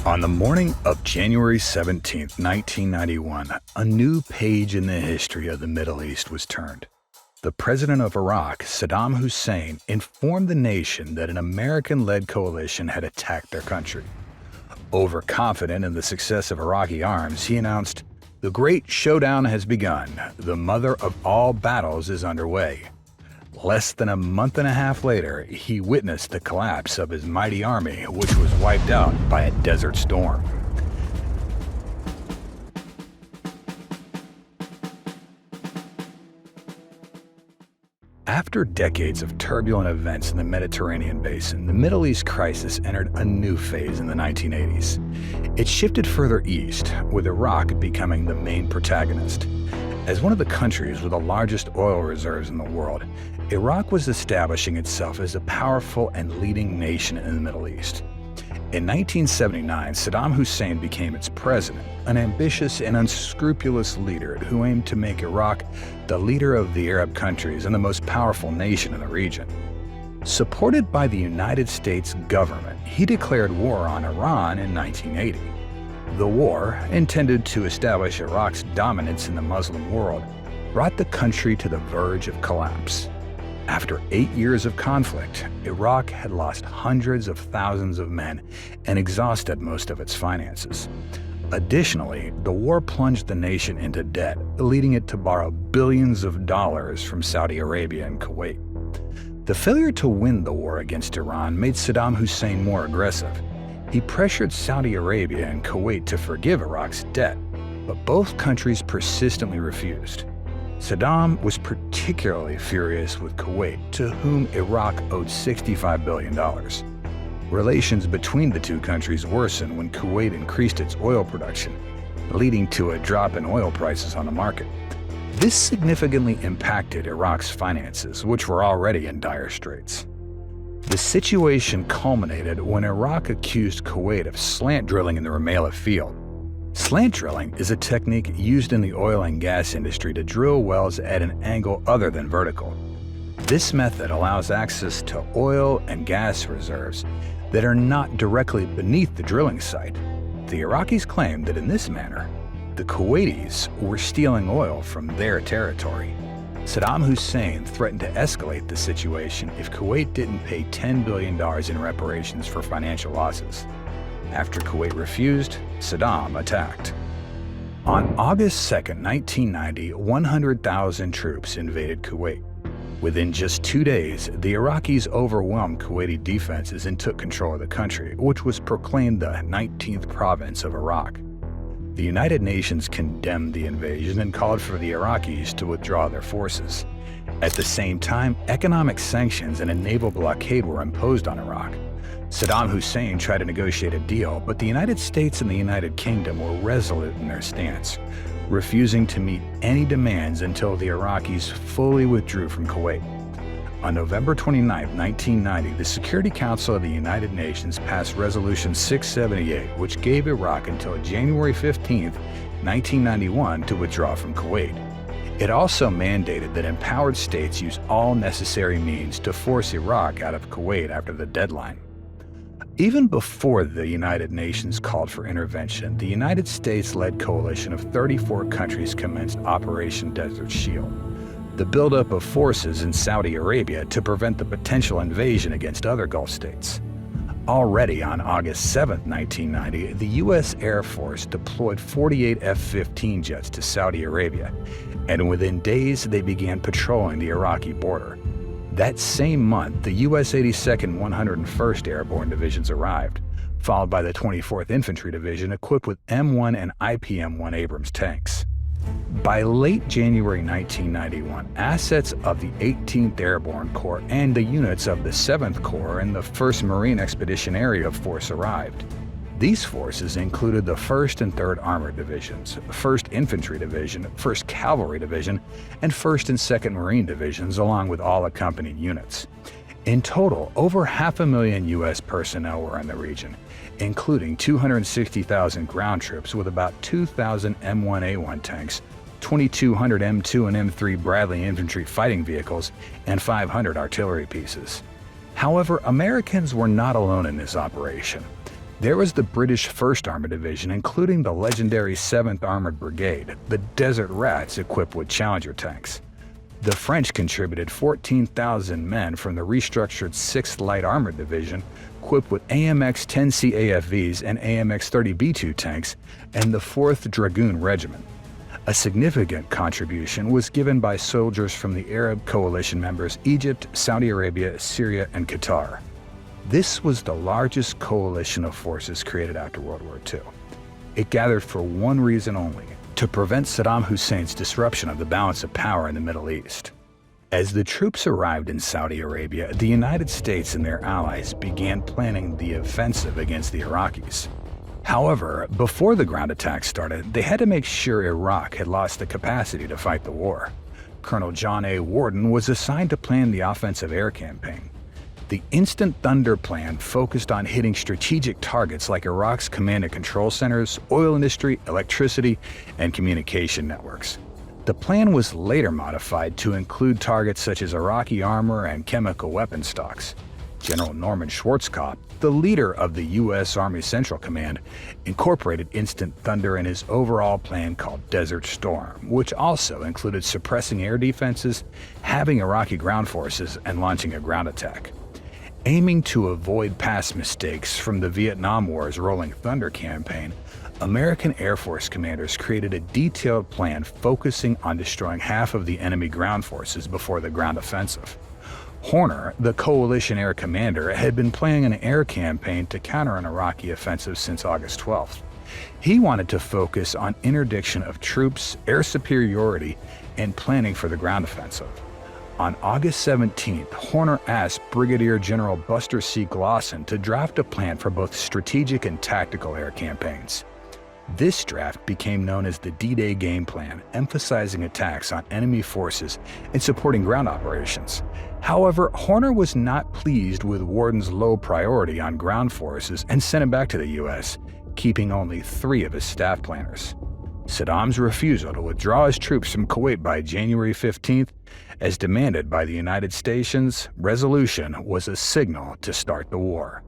On the morning of January 17, 1991, a new page in the history of the Middle East was turned. The president of Iraq, Saddam Hussein, informed the nation that an American-led coalition had attacked their country. Overconfident in the success of Iraqi arms, he announced, "The great showdown has begun. The mother of all battles is underway." Less than a month and a half later, he witnessed the collapse of his mighty army, which was wiped out by a desert storm. After decades of turbulent events in the Mediterranean basin, the Middle East crisis entered a new phase in the 1980s. It shifted further east, with Iraq becoming the main protagonist. As one of the countries with the largest oil reserves in the world, Iraq was establishing itself as a powerful and leading nation in the Middle East. In 1979, Saddam Hussein became its president, an ambitious and unscrupulous leader who aimed to make Iraq the leader of the Arab countries and the most powerful nation in the region. Supported by the United States government, he declared war on Iran in 1980. The war, intended to establish Iraq's dominance in the Muslim world, brought the country to the verge of collapse. After 8 years of conflict, Iraq had lost hundreds of thousands of men and exhausted most of its finances. Additionally, the war plunged the nation into debt, leading it to borrow billions of dollars from Saudi Arabia and Kuwait. The failure to win the war against Iran made Saddam Hussein more aggressive. He pressured Saudi Arabia and Kuwait to forgive Iraq's debt, but both countries persistently refused. Saddam was particularly furious with Kuwait, to whom Iraq owed $65 billion. Relations between the two countries worsened when Kuwait increased its oil production, leading to a drop in oil prices on the market. This significantly impacted Iraq's finances, which were already in dire straits. The situation culminated when Iraq accused Kuwait of slant drilling in the Rumaila field. Slant drilling is a technique used in the oil and gas industry to drill wells at an angle other than vertical. This method allows access to oil and gas reserves that are not directly beneath the drilling site. The Iraqis claimed that in this manner, the Kuwaitis were stealing oil from their territory. Saddam Hussein threatened to escalate the situation if Kuwait didn't pay $10 billion in reparations for financial losses. After Kuwait refused, Saddam attacked. On August 2, 1990, 100,000 troops invaded Kuwait. Within just 2 days, the Iraqis overwhelmed Kuwaiti defenses and took control of the country, which was proclaimed the 19th province of Iraq. The United Nations condemned the invasion and called for the Iraqis to withdraw their forces. At the same time, economic sanctions and a naval blockade were imposed on Iraq. Saddam Hussein tried to negotiate a deal, but the United States and the United Kingdom were resolute in their stance, refusing to meet any demands until the Iraqis fully withdrew from Kuwait. On November 29, 1990, the Security Council of the United Nations passed Resolution 678, which gave Iraq until January 15, 1991 to withdraw from Kuwait. It also mandated that empowered states use all necessary means to force Iraq out of Kuwait after the deadline. Even before the United Nations called for intervention, the United States-led coalition of 34 countries commenced Operation Desert Shield, the buildup of forces in Saudi Arabia to prevent the potential invasion against other Gulf states. Already on August 7, 1990, the U.S. Air Force deployed 48 F-15 jets to Saudi Arabia, and within days they began patrolling the Iraqi border. That same month, the U.S. 82nd 101st Airborne Divisions arrived, followed by the 24th Infantry Division equipped with M1 and IPM-1 Abrams tanks. By late January 1991, assets of the 18th Airborne Corps and the units of the 7th Corps and the 1st Marine Expedition Area Force arrived. These forces included the 1st and 3rd Armored Divisions, 1st Infantry Division, 1st Cavalry Division, and 1st and 2nd Marine Divisions, along with all accompanying units. In total, over 500,000 U.S. personnel were in the region, including 260,000 ground troops with about 2,000 M1A1 tanks, 2,200 M2 and M3 Bradley infantry fighting vehicles, and 500 artillery pieces. However, Americans were not alone in this operation. There was the British 1st Armored Division, including the legendary 7th Armored Brigade, the Desert Rats equipped with Challenger tanks. The French contributed 14,000 men from the restructured 6th Light Armored Division, equipped with AMX-10C AFVs and AMX-30B2 tanks, and the 4th Dragoon Regiment. A significant contribution was given by soldiers from the Arab coalition members Egypt, Saudi Arabia, Syria, and Qatar. This was the largest coalition of forces created after World War II. It gathered for one reason only: to prevent Saddam Hussein's disruption of the balance of power in the Middle East. As the troops arrived in Saudi Arabia, the United States and their allies began planning the offensive against the Iraqis. However, before the ground attack started, they had to make sure Iraq had lost the capacity to fight the war. Colonel John A. Warden was assigned to plan the offensive air campaign. The Instant Thunder plan focused on hitting strategic targets like Iraq's command and control centers, oil industry, electricity, and communication networks. The plan was later modified to include targets such as Iraqi armor and chemical weapon stocks. General Norman Schwarzkopf, the leader of the U.S. Army Central Command, incorporated Instant Thunder in his overall plan called Desert Storm, which also included suppressing air defenses, having Iraqi ground forces, and launching a ground attack. Aiming to avoid past mistakes from the Vietnam War's Rolling Thunder campaign, American Air Force commanders created a detailed plan focusing on destroying half of the enemy ground forces before the ground offensive. Horner, the coalition air commander, had been planning an air campaign to counter an Iraqi offensive since August 12th. He wanted to focus on interdiction of troops, air superiority, and planning for the ground offensive. On August 17th, Horner asked Brigadier General Buster C. Glosson to draft a plan for both strategic and tactical air campaigns. This draft became known as the D-Day Game Plan, emphasizing attacks on enemy forces and supporting ground operations. However, Horner was not pleased with Warden's low priority on ground forces and sent him back to the U.S., keeping only 3 of his staff planners. Saddam's refusal to withdraw his troops from Kuwait by January 15th, as demanded by the United States' resolution, was a signal to start the war.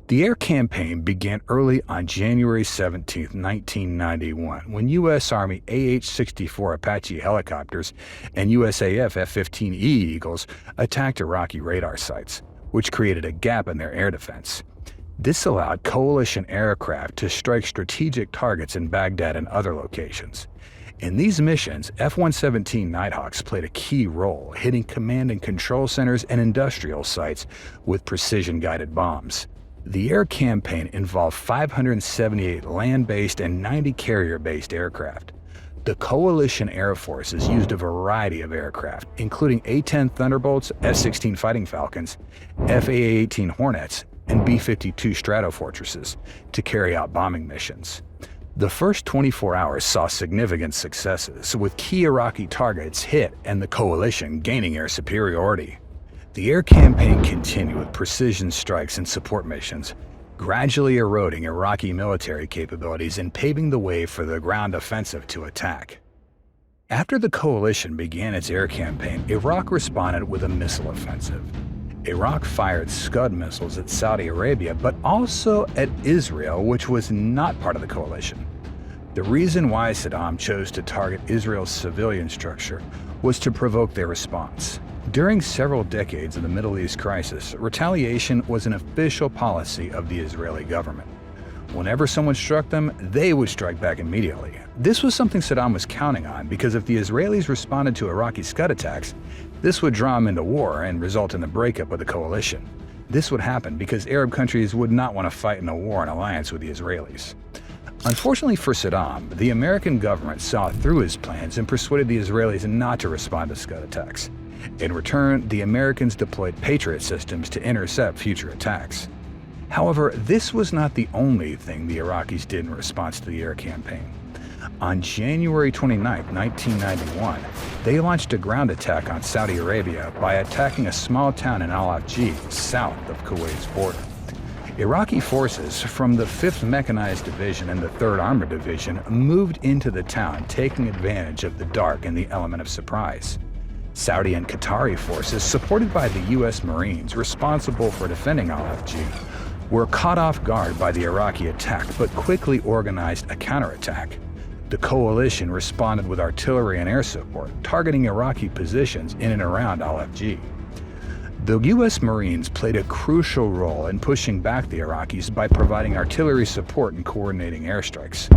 The air campaign began early on January 17, 1991, when U.S. Army AH-64 Apache helicopters and USAF F-15E Eagles attacked Iraqi radar sites, which created a gap in their air defense. This allowed coalition aircraft to strike strategic targets in Baghdad and other locations. In these missions, F-117 Nighthawks played a key role, hitting command and control centers and industrial sites with precision-guided bombs. The air campaign involved 578 land-based and 90 carrier-based aircraft. The coalition air forces used a variety of aircraft, including A-10 Thunderbolts, F-16 Fighting Falcons, F-A-18 Hornets, and B-52 Stratofortresses to carry out bombing missions. The first 24 hours saw significant successes, with key Iraqi targets hit and the coalition gaining air superiority. The air campaign continued with precision strikes and support missions, gradually eroding Iraqi military capabilities and paving the way for the ground offensive to attack. After the coalition began its air campaign, Iraq responded with a missile offensive. Iraq fired Scud missiles at Saudi Arabia, but also at Israel, which was not part of the coalition. The reason why Saddam chose to target Israel's civilian structure was to provoke their response. During several decades of the Middle East crisis, retaliation was an official policy of the Israeli government. Whenever someone struck them, they would strike back immediately. This was something Saddam was counting on, because if the Israelis responded to Iraqi Scud attacks, this would draw them into war and result in the breakup of the coalition. This would happen because Arab countries would not want to fight in a war in alliance with the Israelis. Unfortunately for Saddam, the American government saw through his plans and persuaded the Israelis not to respond to Scud attacks. In return, the Americans deployed Patriot systems to intercept future attacks. However, this was not the only thing the Iraqis did in response to the air campaign. On January 29, 1991, they launched a ground attack on Saudi Arabia by attacking a small town in Al-Khafji, south of Kuwait's border. Iraqi forces from the 5th Mechanized Division and the 3rd Armored Division moved into the town, taking advantage of the dark and the element of surprise. Saudi and Qatari forces, supported by the U.S. Marines responsible for defending Al-Khafji, were caught off guard by the Iraqi attack but quickly organized a counterattack. The coalition responded with artillery and air support, targeting Iraqi positions in and around Al-Khafji. The U.S. Marines played a crucial role in pushing back the Iraqis by providing artillery support and coordinating airstrikes.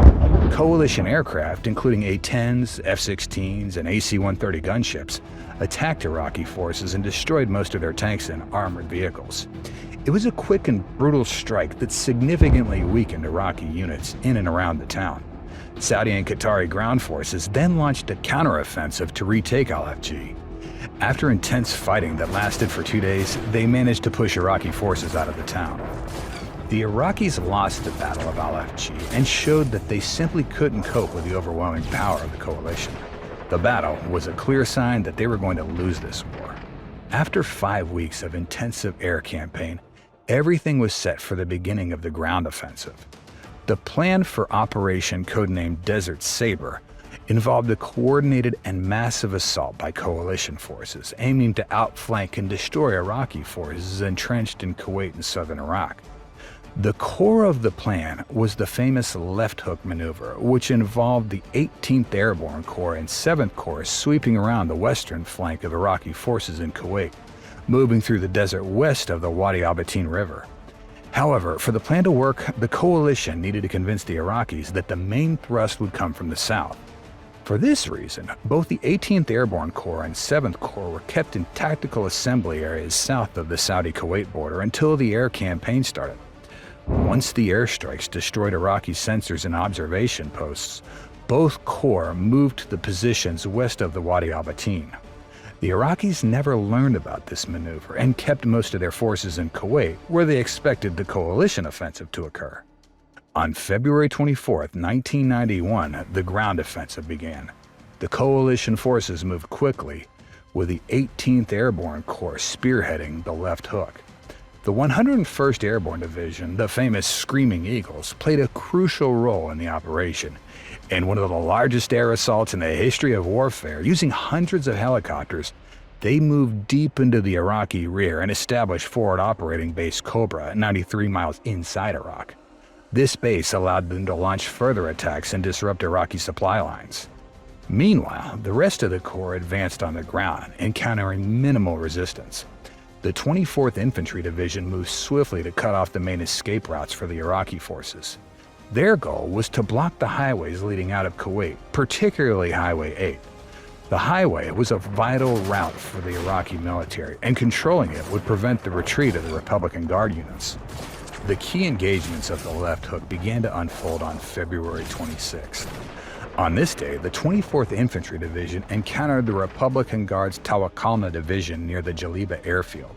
Coalition aircraft, including A-10s, F-16s, and AC-130 gunships, attacked Iraqi forces and destroyed most of their tanks and armored vehicles. It was a quick and brutal strike that significantly weakened Iraqi units in and around the town. Saudi and Qatari ground forces then launched a counteroffensive to retake Al-Khafji. After intense fighting that lasted for 2 days, they managed to push Iraqi forces out of the town. The Iraqis lost the Battle of Al-Khafji and showed that they simply couldn't cope with the overwhelming power of the coalition. The battle was a clear sign that they were going to lose this war. After 5 weeks of intensive air campaign, everything was set for the beginning of the ground offensive. The plan for Operation codenamed Desert Sabre involved a coordinated and massive assault by coalition forces aiming to outflank and destroy Iraqi forces entrenched in Kuwait and southern Iraq. The core of the plan was the famous left hook maneuver, which involved the 18th Airborne Corps and 7th Corps sweeping around the western flank of Iraqi forces in Kuwait, moving through the desert west of the Wadi Abatin River. However, for the plan to work, the coalition needed to convince the Iraqis that the main thrust would come from the south. For this reason, both the 18th Airborne Corps and 7th Corps were kept in tactical assembly areas south of the Saudi-Kuwait border until the air campaign started. Once the airstrikes destroyed Iraqi sensors and observation posts, both corps moved to the positions west of the Wadi Abatin. The Iraqis never learned about this maneuver and kept most of their forces in Kuwait, where they expected the coalition offensive to occur. On February 24, 1991, the ground offensive began. The coalition forces moved quickly, with the 18th Airborne Corps spearheading the left hook. The 101st Airborne Division, the famous Screaming Eagles, played a crucial role in the operation. In one of the largest air assaults in the history of warfare, using hundreds of helicopters, they moved deep into the Iraqi rear and established Forward Operating Base Cobra 93 miles inside Iraq. This base allowed them to launch further attacks and disrupt Iraqi supply lines. Meanwhile, the rest of the Corps advanced on the ground, encountering minimal resistance. The 24th Infantry Division moved swiftly to cut off the main escape routes for the Iraqi forces. Their goal was to block the highways leading out of Kuwait, particularly Highway 8. The highway was a vital route for the Iraqi military, and controlling it would prevent the retreat of the Republican Guard units. The key engagements of the left hook began to unfold on February 26th. On this day, the 24th Infantry Division encountered the Republican Guard's Tawakalna Division near the Jaliba airfield.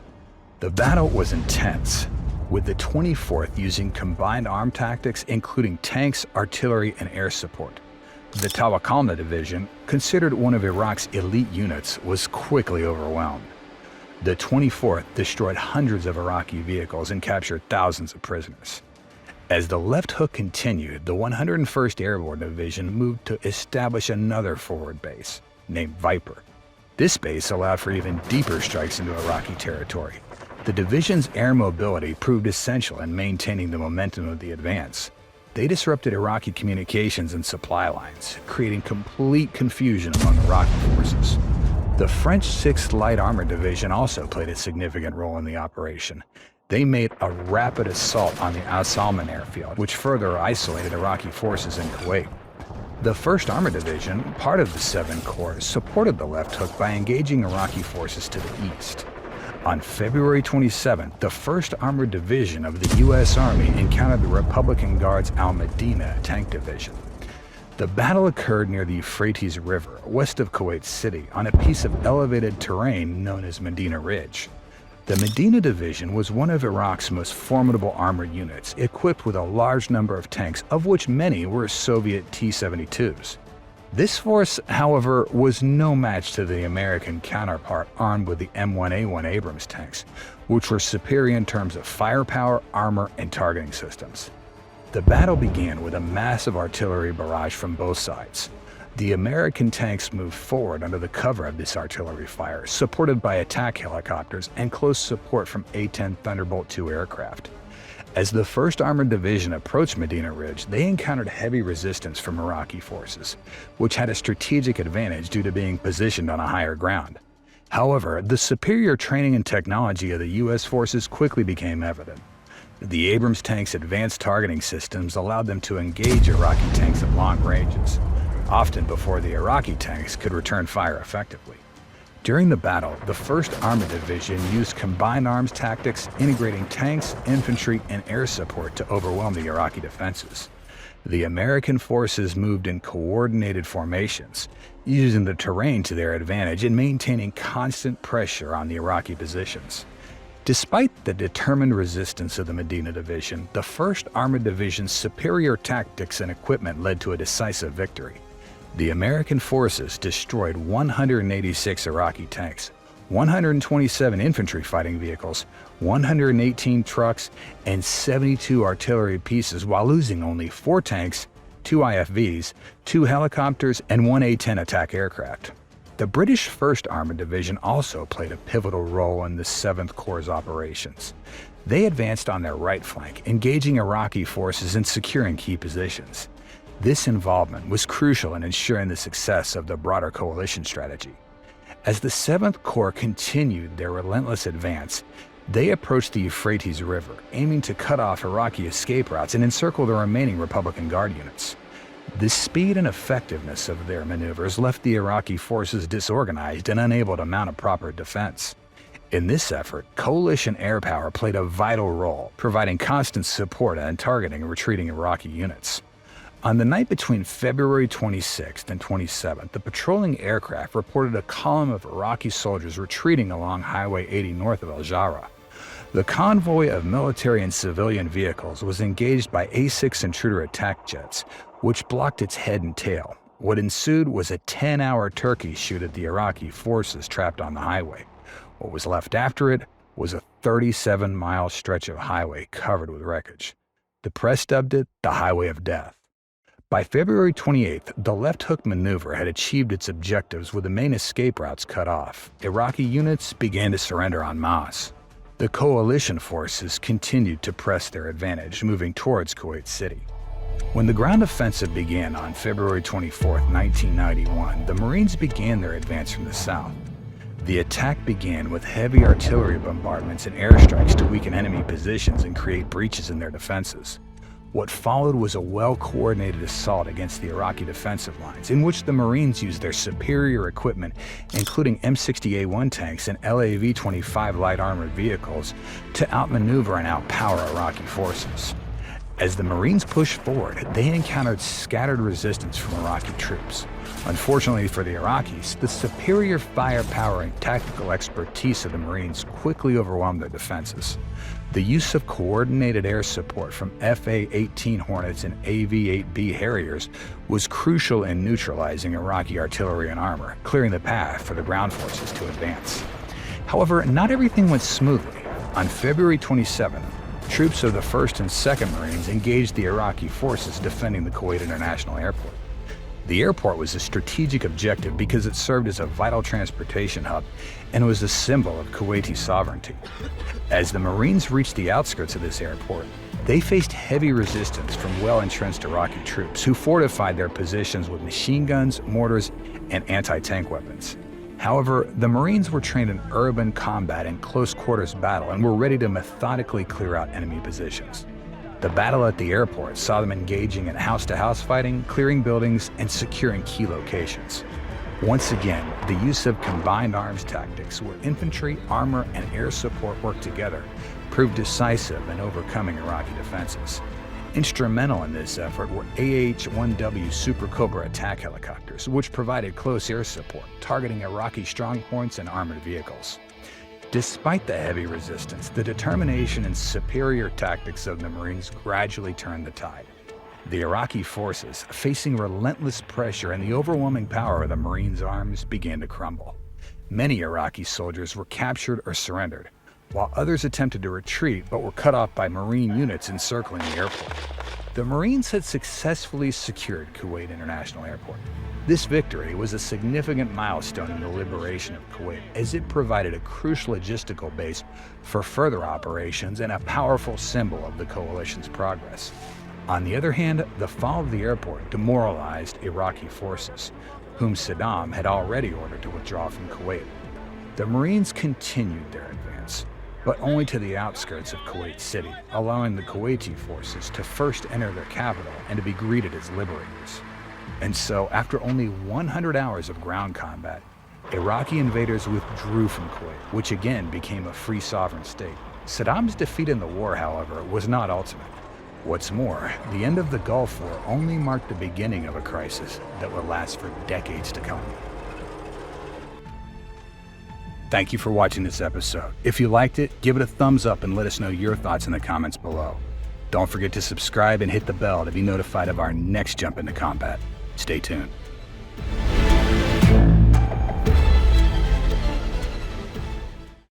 The battle was intense, with the 24th using combined arm tactics including tanks, artillery, and air support. The Tawakalna Division, considered one of Iraq's elite units, was quickly overwhelmed. The 24th destroyed hundreds of Iraqi vehicles and captured thousands of prisoners. As the left hook continued, the 101st Airborne Division moved to establish another forward base, named Viper. This base allowed for even deeper strikes into Iraqi territory. The division's air mobility proved essential in maintaining the momentum of the advance. They disrupted Iraqi communications and supply lines, creating complete confusion among Iraqi forces. The French 6th Light Armored Division also played a significant role in the operation. They made a rapid assault on the Al Salman airfield, which further isolated Iraqi forces in Kuwait. The 1st Armored Division, part of the 7th Corps, supported the left hook by engaging Iraqi forces to the east. On February 27th, the 1st Armored Division of the U.S. Army encountered the Republican Guard's Al-Medina Tank Division. The battle occurred near the Euphrates River, west of Kuwait City, on a piece of elevated terrain known as Medina Ridge. The Medina Division was one of Iraq's most formidable armored units, equipped with a large number of tanks, of which many were Soviet T-72s. This force, however, was no match to the American counterpart armed with the M1A1 Abrams tanks, which were superior in terms of firepower, armor, and targeting systems. The battle began with a massive artillery barrage from both sides. The American tanks moved forward under the cover of this artillery fire, supported by attack helicopters and close support from A-10 Thunderbolt II aircraft. As the 1st Armored Division approached Medina Ridge, they encountered heavy resistance from Iraqi forces, which had a strategic advantage due to being positioned on a higher ground. However, the superior training and technology of the U.S. forces quickly became evident. The Abrams tanks' advanced targeting systems allowed them to engage Iraqi tanks at long ranges, often before the Iraqi tanks could return fire effectively. During the battle, the 1st Armored Division used combined arms tactics, integrating tanks, infantry, and air support to overwhelm the Iraqi defenses. The American forces moved in coordinated formations, using the terrain to their advantage and maintaining constant pressure on the Iraqi positions. Despite the determined resistance of the Medina Division, the 1st Armored Division's superior tactics and equipment led to a decisive victory. The American forces destroyed 186 Iraqi tanks, 127 infantry fighting vehicles, 118 trucks, and 72 artillery pieces, while losing only 4 tanks, 2 IFVs, 2 helicopters, and 1 A-10 attack aircraft. The British 1st Armored Division also played a pivotal role in the 7th Corps' operations. They advanced on their right flank, engaging Iraqi forces and securing key positions. This involvement was crucial in ensuring the success of the broader coalition strategy. As the 7th Corps continued their relentless advance, they approached the Euphrates River, aiming to cut off Iraqi escape routes and encircle the remaining Republican Guard units. The speed and effectiveness of their maneuvers left the Iraqi forces disorganized and unable to mount a proper defense. In this effort, coalition air power played a vital role, providing constant support and targeting retreating Iraqi units. On the night between February 26th and 27th, the patrolling aircraft reported a column of Iraqi soldiers retreating along Highway 80 north of Al-Jara. The convoy of military and civilian vehicles was engaged by A-6 intruder attack jets, which blocked its head and tail. What ensued was a 10-hour turkey shoot at the Iraqi forces trapped on the highway. What was left after it was a 37-mile stretch of highway covered with wreckage. The press dubbed it the Highway of Death. By February 28th, the left hook maneuver had achieved its objectives with the main escape routes cut off. Iraqi units began to surrender en masse. The coalition forces continued to press their advantage, moving towards Kuwait City. When the ground offensive began on February 24, 1991, the Marines began their advance from the south. The attack began with heavy artillery bombardments and airstrikes to weaken enemy positions and create breaches in their defenses. What followed was a well-coordinated assault against the Iraqi defensive lines, in which the Marines used their superior equipment, including M60A1 tanks and LAV-25 light armored vehicles, to outmaneuver and outpower Iraqi forces. As the Marines pushed forward, they encountered scattered resistance from Iraqi troops. Unfortunately for the Iraqis, the superior firepower and tactical expertise of the Marines quickly overwhelmed their defenses. The use of coordinated air support from FA-18 Hornets and AV-8B Harriers was crucial in neutralizing Iraqi artillery and armor, clearing the path for the ground forces to advance. However, not everything went smoothly. On February 27th, troops of the 1st and 2nd Marines engaged the Iraqi forces defending the Kuwait International Airport. The airport was a strategic objective because it served as a vital transportation hub and was a symbol of Kuwaiti sovereignty. As the Marines reached the outskirts of this airport, they faced heavy resistance from well-entrenched Iraqi troops who fortified their positions with machine guns, mortars, and anti-tank weapons. However, the Marines were trained in urban combat and close-quarters battle and were ready to methodically clear out enemy positions. The battle at the airport saw them engaging in house-to-house fighting, clearing buildings, and securing key locations. Once again, the use of combined arms tactics, where infantry, armor, and air support worked together, proved decisive in overcoming Iraqi defenses. Instrumental in this effort were AH-1W Super Cobra attack helicopters, which provided close air support, targeting Iraqi strongpoints and armored vehicles. Despite the heavy resistance, the determination and superior tactics of the Marines gradually turned the tide. The Iraqi forces, facing relentless pressure and the overwhelming power of the Marines' arms, began to crumble. Many Iraqi soldiers were captured or surrendered, while others attempted to retreat but were cut off by Marine units encircling the airport. The Marines had successfully secured Kuwait International Airport. This victory was a significant milestone in the liberation of Kuwait, as it provided a crucial logistical base for further operations and a powerful symbol of the coalition's progress. On the other hand, the fall of the airport demoralized Iraqi forces, whom Saddam had already ordered to withdraw from Kuwait. The Marines continued their advance, but only to the outskirts of Kuwait City, allowing the Kuwaiti forces to first enter their capital and to be greeted as liberators. And so, after only 100 hours of ground combat, Iraqi invaders withdrew from Kuwait, which again became a free sovereign state. Saddam's defeat in the war, however, was not ultimate. What's more, the end of the Gulf War only marked the beginning of a crisis that would last for decades to come. Thank you for watching this episode. If you liked it, give it a thumbs up and let us know your thoughts in the comments below. Don't forget to subscribe and hit the bell to be notified of our next jump into combat. Stay tuned.